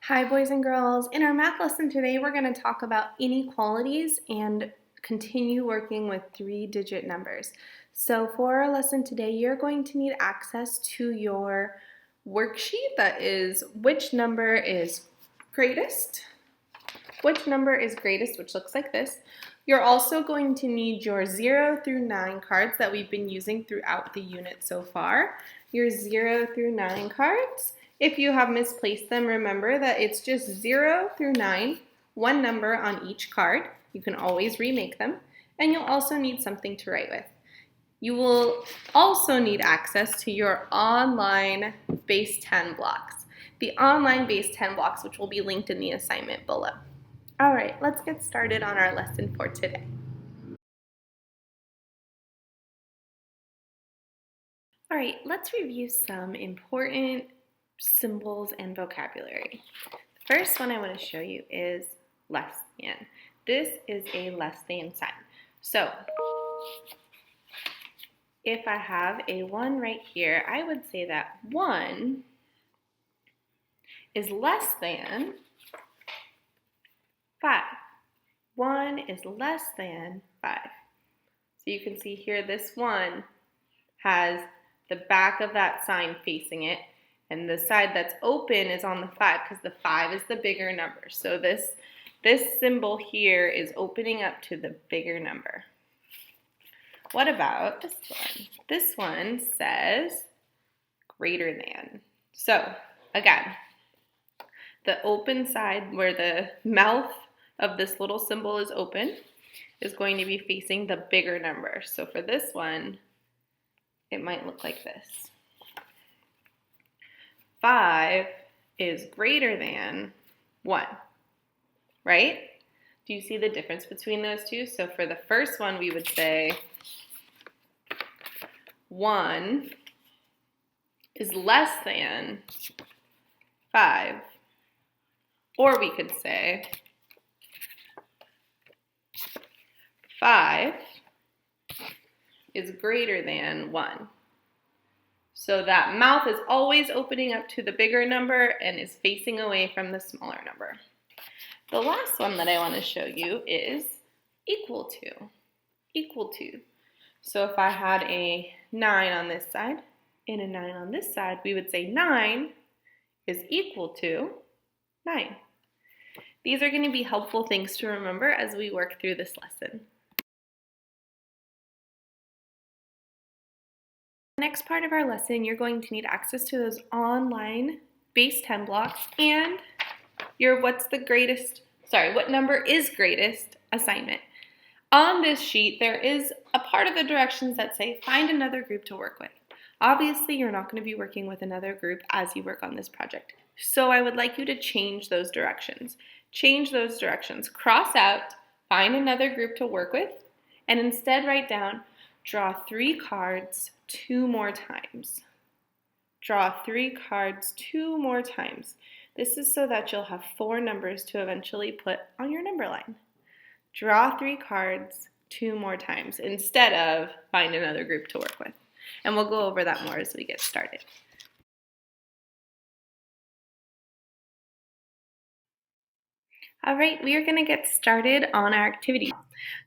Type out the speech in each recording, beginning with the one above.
Hi, boys and girls. In our math lesson today, we're going to talk about inequalities and continue working with three-digit numbers. So for our lesson today, you're going to need access to your worksheet that is which number is greatest, which looks like this. You're also going to need your 0 through 9 cards that we've been using throughout the unit so far. Your 0 through 9 cards. If you have misplaced them, remember that it's just 0 through 9, one number on each card. You can always remake them. And you'll also need something to write with. You will also need access to your online base 10 blocks. The online base 10 blocks, which will be linked in the assignment below. All right, let's get started on our lesson for today. All right, let's review some important symbols and vocabulary. The first one I want to show you is less than. This is a less than sign. So if I have a 1 right here, I would say that 1 is less than 5. 1 is less than 5. So you can see here this 1 has the back of that sign facing it, and the side that's open is on the 5 because the 5 is the bigger number. So this symbol here is opening up to the bigger number. What about this one? This one says greater than. So again, the open side where the mouth of this little symbol is open is going to be facing the bigger number. So for this one, it might look like this. 5 is greater than 1, right? Do you see the difference between those two? So for the first one, we would say 1 is less than 5. Or we could say 5 is greater than 1. So that mouth is always opening up to the bigger number and is facing away from the smaller number. The last one that I want to show you is equal to. Equal to. So if I had a 9 on this side and a 9 on this side, we would say 9 is equal to 9. These are going to be helpful things to remember as we work through this lesson. Next part of our lesson, you're going to need access to those online base 10 blocks and your what number is greatest assignment. On this sheet, there is a part of the directions that say find another group to work with. Obviously, you're not going to be working with another group as you work on this project. So I would like you to change those directions. Change those directions. Cross out, find another group to work with, and instead write down, draw 3 cards 2 more times. Draw 3 cards 2 more times. This is so that you'll have 4 numbers to eventually put on your number line. Draw 3 cards 2 more times instead of find another group to work with. And we'll go over that more as we get started. All right, we are going to get started on our activity.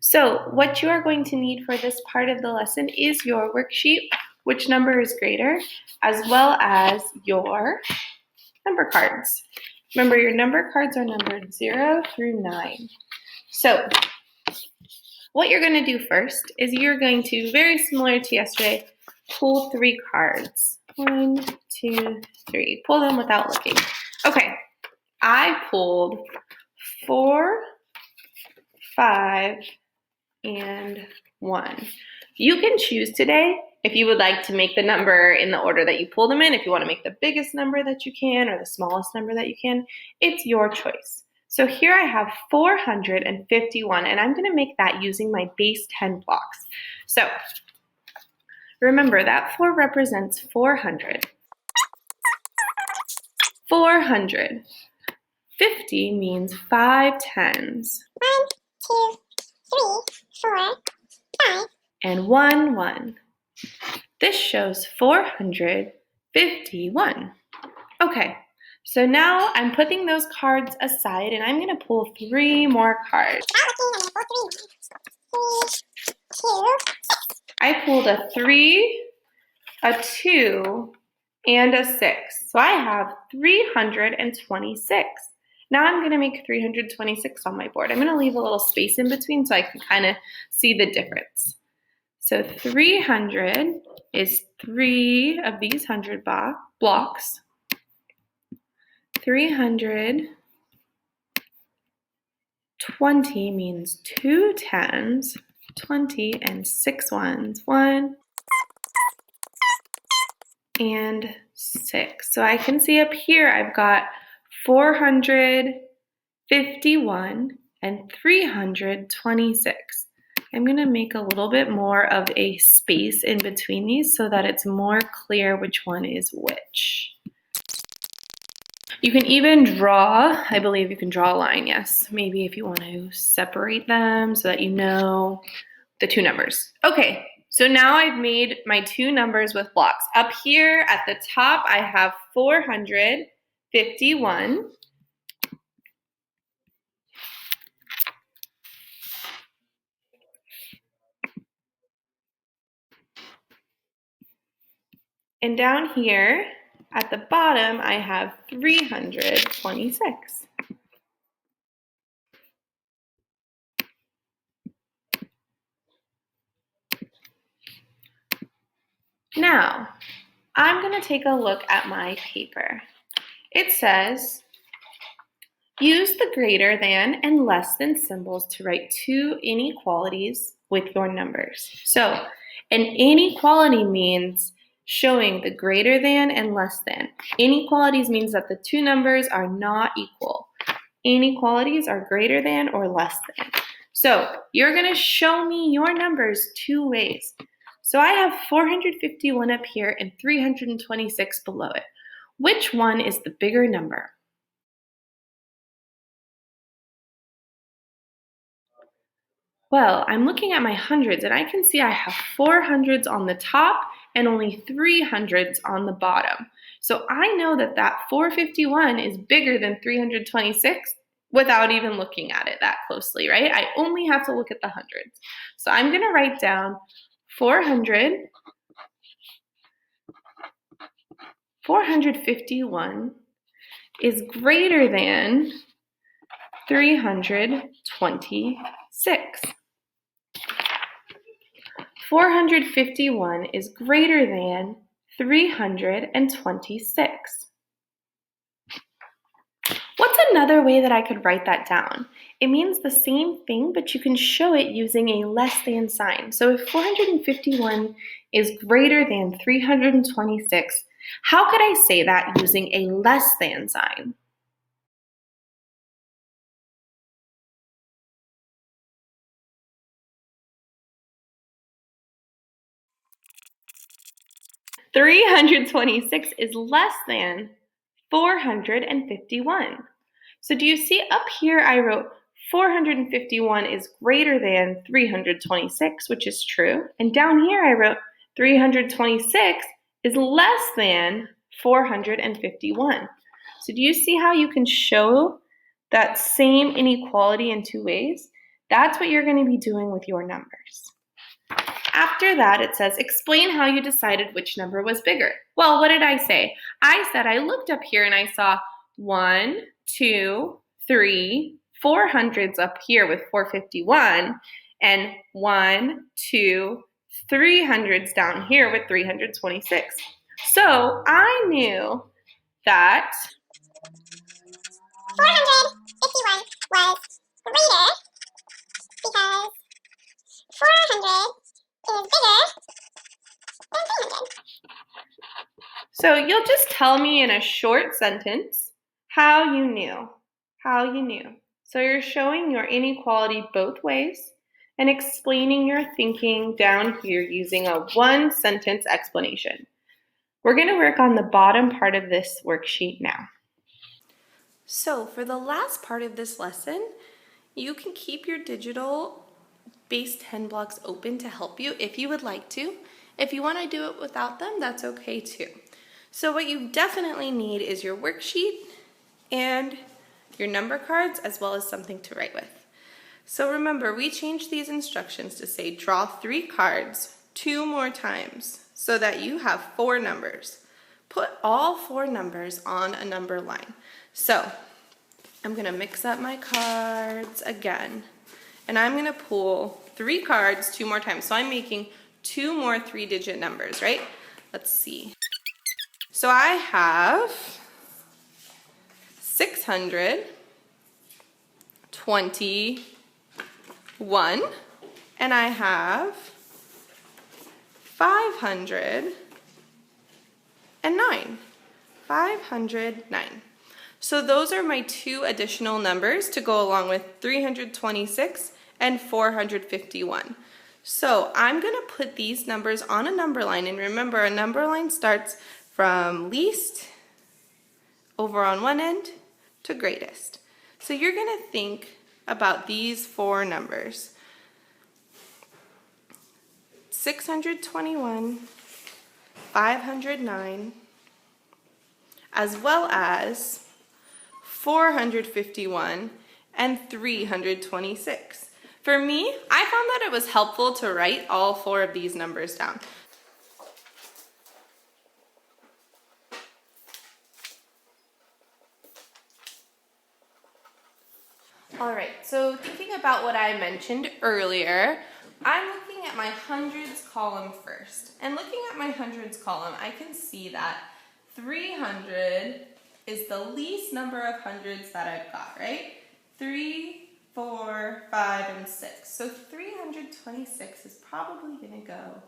So what you are going to need for this part of the lesson is your worksheet, which number is greater, as well as your number cards. Remember, your number cards are numbered 0 through 9. So what you're going to do first is you're going to, very similar to yesterday, pull 3 cards. 1, 2, 3. Pull them without looking. Okay, I pulled 4, 5, and 1. You can choose today if you would like to make the number in the order that you pull them in, if you want to make the biggest number that you can or the smallest number that you can. It's your choice. So here I have 451, and I'm going to make that using my base 10 blocks. So remember that 4 represents 400. 400. 50 means 5 tens. 1, 2, 3, 4, 5. And 1, 1. This shows 451. Okay, So now I'm putting those cards aside and I'm going to pull 3 more cards. I pulled a 3, a 2, and a 6. So I have 326. Now I'm going to make 326 on my board. I'm going to leave a little space in between so I can kind of see the difference. So 300 is 3 of these 100 blocks. 320 means 2 10s, 20 and 6 ones, 1 and 6. So I can see up here I've got 451 and 326. I'm going to make a little bit more of a space in between these so that it's more clear which one is which. You can even draw, I believe you can draw a line, yes. Maybe if you want to separate them so that you know the 2 numbers. Okay, so now I've made my 2 numbers with blocks. Up here at the top, I have 451. And down here at the bottom, I have 326. Now, I'm going to take a look at my paper. It says, use the greater than and less than symbols to write 2 inequalities with your numbers. So, an inequality means showing the greater than and less than. Inequalities means that the 2 numbers are not equal. Inequalities are greater than or less than. So, you're going to show me your numbers 2 ways. So I have 451 up here and 326 below it. Which one is the bigger number? Well, I'm looking at my hundreds and I can see I have 4 hundreds on the top and only 3 hundreds on the bottom. So I know that that 451 is bigger than 326 without even looking at it that closely, right? I only have to look at the hundreds. So I'm going to write down 451 is greater than 326. 451 is greater than 326. What's another way that I could write that down? It means the same thing, but you can show it using a less than sign. So if 451 is greater than 326, how could I say that using a less than sign? $326 is less than 451. So do you see up here I wrote 451 is greater than 326, which is true. And down here I wrote 326 is less than 451. So do you see how you can show that same inequality in 2 ways? That's what you're going to be doing with your numbers. After that, it says, explain how you decided which number was bigger. Well, what did I say? I said I looked up here and I saw 1, 2, 3, 4 hundreds up here with 451, and 1, 2, 3 hundreds down here with 326. So I knew that 451 was greater because 400 is bigger than 300. So you'll just tell me in a short sentence how you knew. How you knew. So you're showing your inequality both ways and explaining your thinking down here using a 1-sentence explanation. We're going to work on the bottom part of this worksheet now. So for the last part of this lesson, you can keep your digital base 10 blocks open to help you if you would like to. If you want to do it without them, that's okay too. So what you definitely need is your worksheet and your number cards, as well as something to write with. So remember, we changed these instructions to say draw 3 cards 2 more times so that you have 4 numbers. Put all 4 numbers on a number line. So I'm gonna mix up my cards again, and I'm gonna pull 3 cards 2 more times. So I'm making 2 more 3-digit numbers, right? Let's see. So I have 621, and I have 509. 509. So those are my 2 additional numbers to go along with 326 and 451. So I'm going to put these numbers on a number line, and remember, a number line starts from least over on one end to greatest. So you're going to think about these 4 numbers: 621, 509, as well as 451 and 326. For me, I found that it was helpful to write all 4 of these numbers down. All right, so thinking about what I mentioned earlier, I'm looking at my hundreds column first. And looking at my hundreds column, I can see that 300 is the least number of hundreds that I've got, right? 3, 4, 5, and 6. So 326 is probably going to go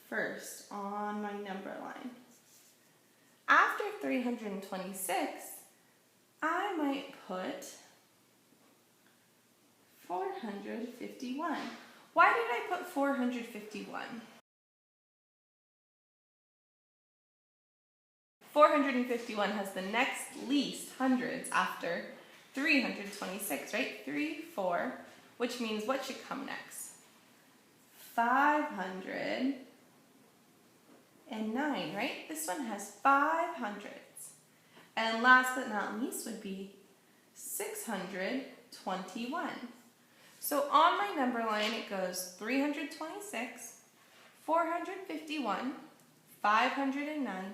first on my number line. After 326, I might put 451. Why did I put 451? 451 has the next least hundreds after 326, right? 3, 4, which means what should come next? 509, right? This one has 5 hundreds. And last but not least would be 621. So on my number line, it goes 326, 451, 509,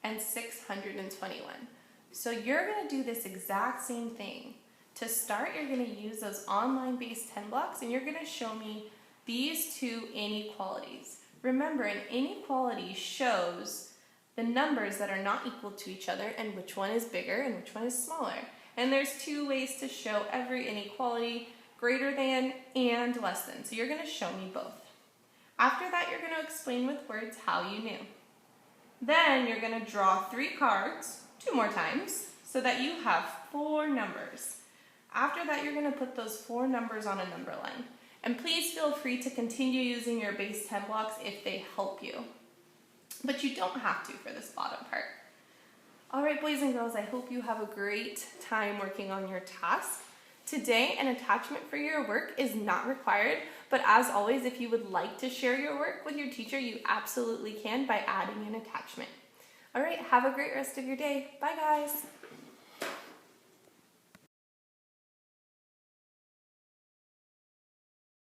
and 621. So you're going to do this exact same thing. To start, you're going to use those online-based 10 blocks, and you're going to show me these 2 inequalities. Remember, an inequality shows the numbers that are not equal to each other and which one is bigger and which one is smaller. And there's 2 ways to show every inequality: greater than and less than. So you're going to show me both. After that, you're going to explain with words how you knew. Then you're going to draw 3 cards 2 more times so that you have 4 numbers. After that, you're going to put those 4 numbers on a number line. And please feel free to continue using your base 10 blocks if they help you. But you don't have to for this bottom part. All right, boys and girls, I hope you have a great time working on your task. Today, an attachment for your work is not required, but as always, if you would like to share your work with your teacher, you absolutely can by adding an attachment. All right, have a great rest of your day. Bye, guys.